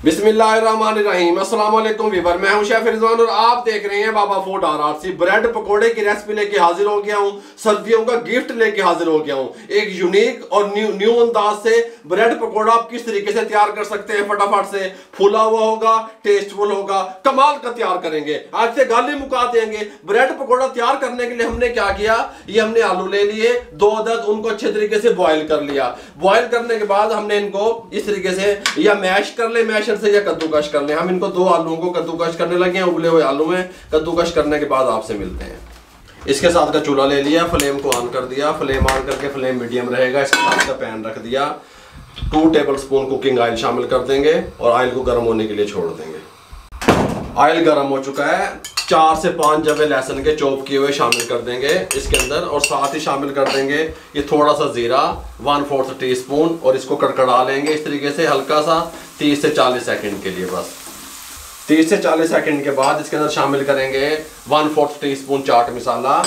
बिस्मिल्लाहिर्रहमानिर्रहीम। अस्सलाम वालेकुम वीवर, मैं हूं शेफ रिजवान और आप देख रहे हैं बाबा फूड RRC। ब्रेड पकोड़े की रेसिपी लेके हाजिर हो गया हूं, सर्दियों का गिफ्ट लेके हाजिर हो गया हूं। एक यूनिक और न्यू अंदाज से ब्रेड पकोड़ा आप किस तरीके से तैयार कर सकते हैं, फटाफट से फूला हुआ होगा, टेस्टफुल होगा, कमाल का तैयार करेंगे। आज से गाली मुका देंगे। ब्रेड पकोड़ा तैयार करने के लिए हमने क्या किया, ये हमने आलू ले लिए 2 अदद, उनको अच्छे तरीके से बॉईल कर लिया। बॉईल करने के बाद हमने इनको इस तरीके से या मैश कर ले, मैशर से या कद्दूकश कर ले। हम इनको 2 आलूओं को कद्दूकश करने लगे हैं, उबले हुए आलू में। कद्दूकश करने के बाद आपसे मिलते हैं। इसके साथ का चूल्हा ले लिया, फ्लेम को ऑन कर दिया। फ्लेम ऑन करके फ्लेम मीडियम रहेगा। इसके साथ का पैन रख दिया। 2 टेबलस्पून कुकिंग ऑयल शामिल कर देंगे और ऑयल को गर्म होने के लिए छोड़ देंगे। ऑयल गर्म हो चुका है। 4 से 5 जवे लहसुन के चॉप किए हुए शामिल कर देंगे इसके अंदर, और साथ ही शामिल कर देंगे ये थोड़ा सा जीरा 1/4 टीस्पून, और इसको कड़कड़ा लेंगे इस तरीके से हल्का सा 30 से 40 सेकंड के लिए। बस 30 से 40 सेकंड के बाद इसके अंदर शामिल करेंगे 1/4 टीस्पून चाट मसाला,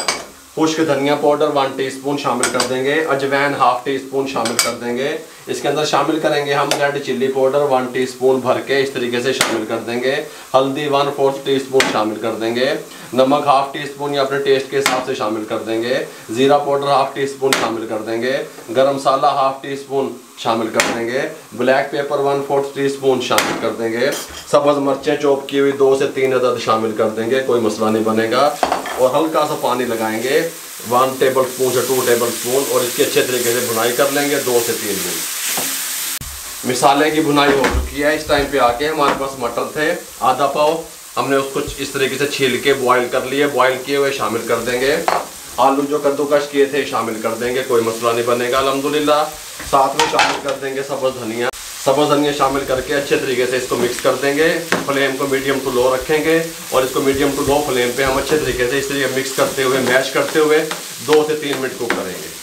खुश्क धनिया पाउडर 1 टीस्पून शामिल कर देंगे, अजवैन 1/2 टीस्पून शामिल कर देंगे। इसके अंदर शामिल करेंगे हम रेड चिल्ली पाउडर 1 टीस्पून भर के इस तरीके से शामिल कर देंगे। हल्दी 1/4 टीस्पून शामिल कर देंगे। नमक 1/2 टीस्पून या अपने टेस्ट के हिसाब से शामिल कर देंगे। जीरा पाउडर 1/2 टीस्पून शामिल कर देंगे। गरम मसाला 1/2 टीस्पून शामिल कर देंगे। ब्लैक पेपर 1/4 टीस्पून शामिल कर देंगे। सब्ज मिर्चें चॉप की हुई 2 से 3 अदद शामिल कर देंगे, कोई मसला नहीं बनेगा। और हल्का सा पानी लगाएंगे 1 टेबलस्पून से 2 टेबलस्पून, और इसकी अच्छे तरीके से भुनाई कर लेंगे 2 से 3 मिनट। मसाले की भुनाई हो चुकी है। इस टाइम पे आके हमारे पास मटर थे आधा पाव, हमने उसको इस तरीके से छील के बॉईल कर लिए। बॉईल किए हुए शामिल कर देंगे। आलू जो कद्दूकश किए थे शामिल कर देंगे, कोई मसला नहीं बनेगा अल्हम्दुलिल्लाह। साथ में शामिल कर देंगे सब्ज धनिया। सब्ज धनिया शामिल करके अच्छे तरीके से इसको मिक्स कर देंगे। फ्लेम को मीडियम टू लो रखेंगे और इसको मीडियम टू लो फ्लेम पे हम अच्छे तरीके से इस तरीके मिक्स करते हुए, मैश करते हुए 2 से 3 मिनट कुक करेंगे।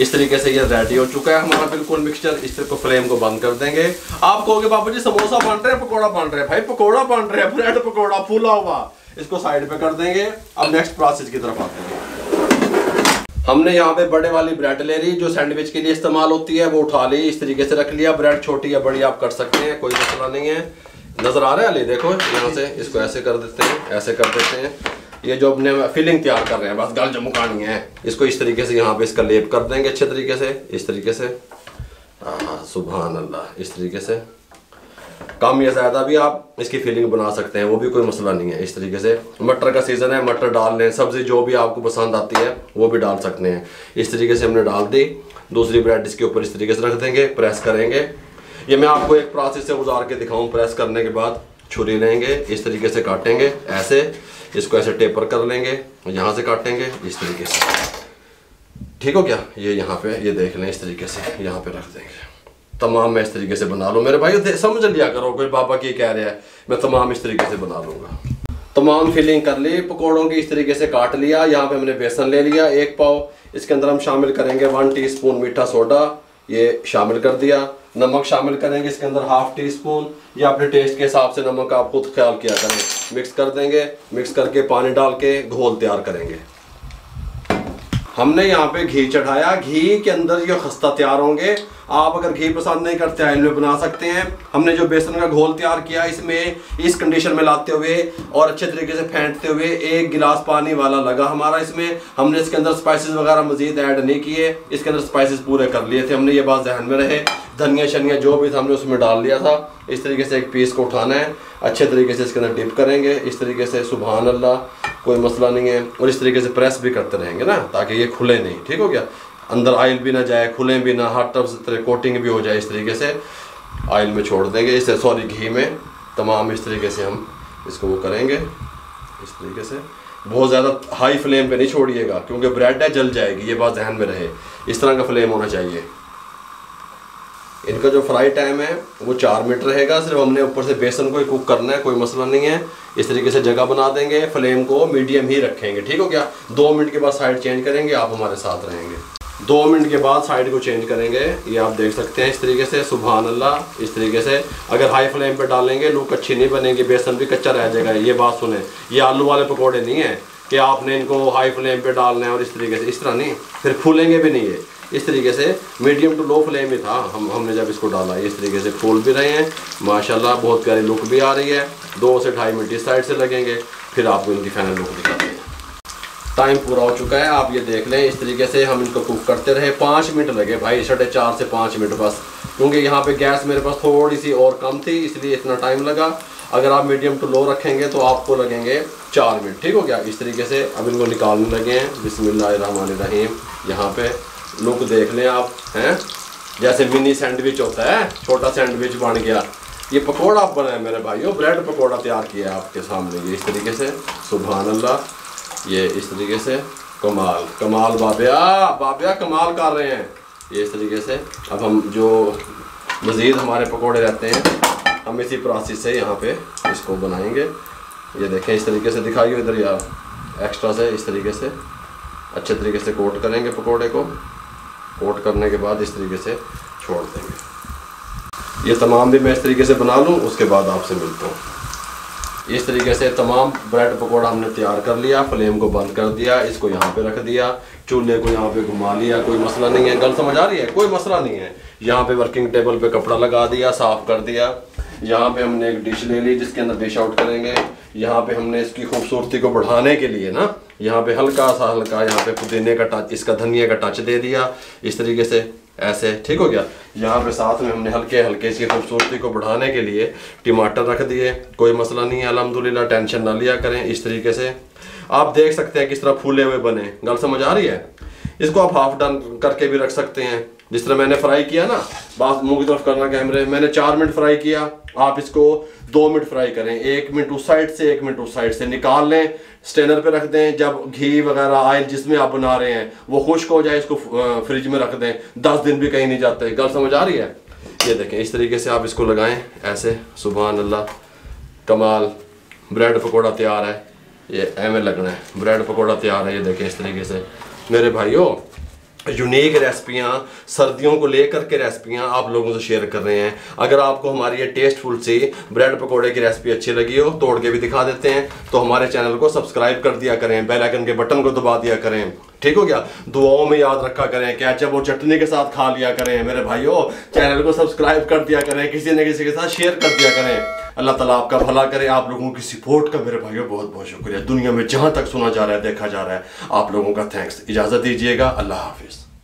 इस तरीके से ये रेडी हो चुका है हमारा बिल्कुल मिक्सचर। इस तरह को फ्लेम को बंद कर देंगे। आप कहोगे बाबू जी समोसा बन रहे हैं, पकोड़ा बन रहे हैं। भाई पकोड़ा बन रहे हैं, ब्रेड पकोड़ा फूला हुआ। इसको साइड पे कर देंगे। अब नेक्स्ट प्रोसेस की तरफ आते हैं। हमने यहाँ पे बड़े वाली ब्रेड ले ली, जो सैंडविच के लिए इस्तेमाल होती है, वो उठा ली, इस तरीके से रख लिया। ब्रेड छोटी या बड़ी आप कर सकते हैं, कोई मसला नहीं है। नजर आ रहा है, ले देखो यहाँ से इसको ऐसे कर देते हैं, ऐसे कर देते हैं। ये जो अपने फिलिंग तैयार कर रहे हैं, बस गल जमुकानी है। इसको इस तरीके से यहाँ पे इसका लेप कर देंगे अच्छे तरीके से, इस तरीके से। सुभान अल्लाह। इस तरीके से कम या ज़्यादा भी आप इसकी फिलिंग बना सकते हैं, वो भी कोई मसला नहीं है। इस तरीके से मटर का सीज़न है, मटर डाल लें, सब्ज़ी जो भी आपको पसंद आती है वो भी डाल सकते हैं। इस तरीके से हमने डाल दी। दूसरी ब्रेड इसके ऊपर इस तरीके से रख देंगे, प्रेस करेंगे। ये मैं आपको एक प्रोसेस से गुजार के दिखाऊं। प्रेस करने के बाद छुरी लेंगे, इस तरीके से काटेंगे, ऐसे इसको ऐसे टेपर कर लेंगे, यहाँ से काटेंगे इस तरीके से। ठीक हो क्या? ये यहाँ पे ये देख लें, इस तरीके से यहाँ पे रख देंगे। तमाम मैं इस तरीके से बना लूँ। मेरे भाई समझ लिया करो, कोई बाबा की कह रहा है, मैं तमाम इस तरीके से बना लूँगा। तमाम फिलिंग कर ली पकौड़ों की, इस तरीके से काट लिया। यहाँ पे हमने बेसन ले लिया 1 पाव। इसके अंदर हम शामिल करेंगे 1 टीस्पून मीठा सोडा, ये शामिल कर दिया। नमक शामिल करेंगे इसके अंदर 1/2 टीस्पून, या अपने टेस्ट के हिसाब से नमक आप खुद ख्याल किया करें। मिक्स कर देंगे। मिक्स करके पानी डाल के घोल तैयार करेंगे। हमने यहाँ पे घी चढ़ाया। घी के अंदर ये खस्ता तैयार होंगे। आप अगर घी पसंद नहीं करते ऑयल में बना सकते हैं। हमने जो बेसन का घोल तैयार किया, इसमें इस कंडीशन में लाते हुए और अच्छे तरीके से फेंटते हुए 1 गिलास पानी वाला लगा हमारा इसमें। हमने इसके अंदर स्पाइसेस वगैरह मजीद ऐड नहीं किए, इसके अंदर स्पाइसेस पूरे कर लिए थे हमने, ये बात ध्यान में रहे। धनिया शनिया जो भी था हमने उसमें डाल लिया था। इस तरीके से एक पीस को उठाना है, अच्छे तरीके से इसके अंदर डिप करेंगे इस तरीके से। सुभान अल्लाह, कोई मसला नहीं है। और इस तरीके से प्रेस भी करते रहेंगे ना, ताकि ये खुले नहीं। ठीक हो गया? अंदर ऑयल भी ना जाए, खुले भी ना, हर तरफ कोटिंग भी हो जाए। इस तरीके से ऑयल में छोड़ देंगे, इसे घी में तमाम इस तरीके से हम इसको वो करेंगे इस तरीके से। बहुत ज़्यादा हाई फ्लेम पे नहीं छोड़िएगा, क्योंकि ब्रेड है जल जाएगी, ये बात ध्यान में रहे। इस तरह का फ्लेम होना चाहिए। इनका जो फ्राई टाइम है वो 4 मिनट रहेगा। सिर्फ हमने ऊपर से बेसन को ही कुक करना है, कोई मसला नहीं है। इस तरीके से जगह बना देंगे, फ्लेम को मीडियम ही रखेंगे। ठीक हो गया? 2 मिनट के बाद साइड चेंज करेंगे, आप हमारे साथ रहेंगे। 2 मिनट के बाद साइड को चेंज करेंगे, ये आप देख सकते हैं इस तरीके से। सुभान अल्लाह। इस तरीके से अगर हाई फ्लेम पे डालेंगे लुक अच्छी नहीं बनेगी, बेसन भी कच्चा रह जाएगा। ये बात सुने, ये आलू वाले पकौड़े नहीं है कि आपने इनको हाई फ्लेम पे डालना है और इस तरीके से, इस तरह नहीं, फिर फूलेंगे भी नहीं। इस तरीके से मीडियम टू लो फ्लेम में था हमने जब इसको डाला। इस तरीके से फूल भी रहे हैं माशाल्लाह, बहुत प्यारी लुक भी आ रही है। 2 से 2.5 मिनट इस साइड से लगेंगे, फिर आपको इनकी फाइनल लुक दिखाते हैं। टाइम पूरा हो चुका है, आप ये देख लें। इस तरीके से हम इनको कुक करते रहे, 5 मिनट लगे भाई, 4.5 से 5 मिनट बस, क्योंकि यहाँ पे गैस मेरे पास थोड़ी सी और कम थी इसलिए इतना टाइम लगा। अगर आप मीडियम टू लो रखेंगे तो आपको लगेंगे 4 मिनट। ठीक हो गया। इस तरीके से अब इनको निकालने लगे हैं। बिस्मिल्लाहिर्रहमानिर्रहीम। यहाँ पे लुक देख लें आप, हैं जैसे मिनी सैंडविच होता है, छोटा सैंडविच बन गया। ये पकौड़ा बना है मेरे भाइयों, ब्रेड पकौड़ा तैयार किया है आपके सामने। ये इस तरीके से, सुभान अल्लाह, ये इस तरीके से, कमाल कमाल बाबिया कमाल कर रहे हैं। ये इस तरीके से अब हम जो मज़ीद हमारे पकोड़े रहते हैं हम इसी प्रोसेस से यहाँ पे इसको बनाएंगे। ये देखें इस तरीके से, दिखाइए इधर यार, एक्स्ट्रा से इस तरीके से अच्छे तरीके से कोट करेंगे पकोड़े को। कोट करने के बाद इस तरीके से छोड़ देंगे। ये तमाम भी मैं इस तरीके से बना लूँ, उसके बाद आपसे मिलता हूँ। इस तरीके से तमाम ब्रेड पकोड़ा हमने तैयार कर लिया। फ्लेम को बंद कर दिया, इसको यहाँ पे रख दिया, चूल्हे को यहाँ पे घुमा लिया, कोई मसला नहीं है। गल समझ आ रही है? कोई मसला नहीं है। यहाँ पे वर्किंग टेबल पे कपड़ा लगा दिया, साफ कर दिया। यहाँ पे हमने एक डिश ले ली जिसके अंदर डिश आउट करेंगे। यहाँ पे हमने इसकी खूबसूरती को बढ़ाने के लिए ना, यहाँ पे हल्का यहाँ पे पुदीने का टच, इसका धनिया का टच दे दिया इस तरीके से, ऐसे। ठीक हो गया। यहाँ पे साथ में हमने हल्के हल्के इसकी खूबसूरती को बढ़ाने के लिए टमाटर रख दिए। कोई मसला नहीं है, अल्हम्दुलिल्लाह, टेंशन ना लिया करें। इस तरीके से आप देख सकते हैं किस तरह फूले हुए बने। गल समझ आ रही है? इसको आप हाफ डन करके भी रख सकते हैं, जिस तरह मैंने फ्राई किया ना। बात मुंह की तरफ करना कैमरे, मैंने 4 मिनट फ्राई किया, आप इसको 2 मिनट फ्राई करें। 1 मिनट उस साइड से, 1 मिनट उस साइड से निकाल लें, स्टेनर पे रख दें। जब घी वगैरह ऑयल जिसमें आप बना रहे हैं वो खुश्क हो जाए, इसको फ्रिज में रख दें। 10 दिन भी कहीं नहीं जाते। गल समझ आ रही है? ये देखें इस तरीके से आप इसको लगाएं ऐसे, सुभान अल्लाह, कमाल। ब्रेड पकौड़ा तैयार है। ये एम लगना है, ब्रेड पकौड़ा तैयार है। ये देखें इस तरीके से मेरे भाइयों, यूनिक रेसिपियाँ, सर्दियों को लेकर के रेसिपियाँ आप लोगों से शेयर कर रहे हैं। अगर आपको हमारी ये टेस्टफुल सी ब्रेड पकोड़े की रेसिपी अच्छी लगी हो, तोड़ के भी दिखा देते हैं, तो हमारे चैनल को सब्सक्राइब कर दिया करें, बेल आइकन के बटन को दबा दिया करें। ठीक हो गया। दुआओं में याद रखा करें, केचप और चटनी के साथ खा लिया करें। मेरे भाइयों, चैनल को सब्सक्राइब कर दिया करें, किसी न किसी के साथ शेयर कर दिया करें। अल्लाह ताला आपका भला करे। आप लोगों की सपोर्ट का मेरे भाइयों बहुत बहुत शुक्रिया। दुनिया में जहाँ तक सुना जा रहा है, देखा जा रहा है, आप लोगों का थैंक्स। इजाज़त दीजिएगा। अल्लाह हाफिज़।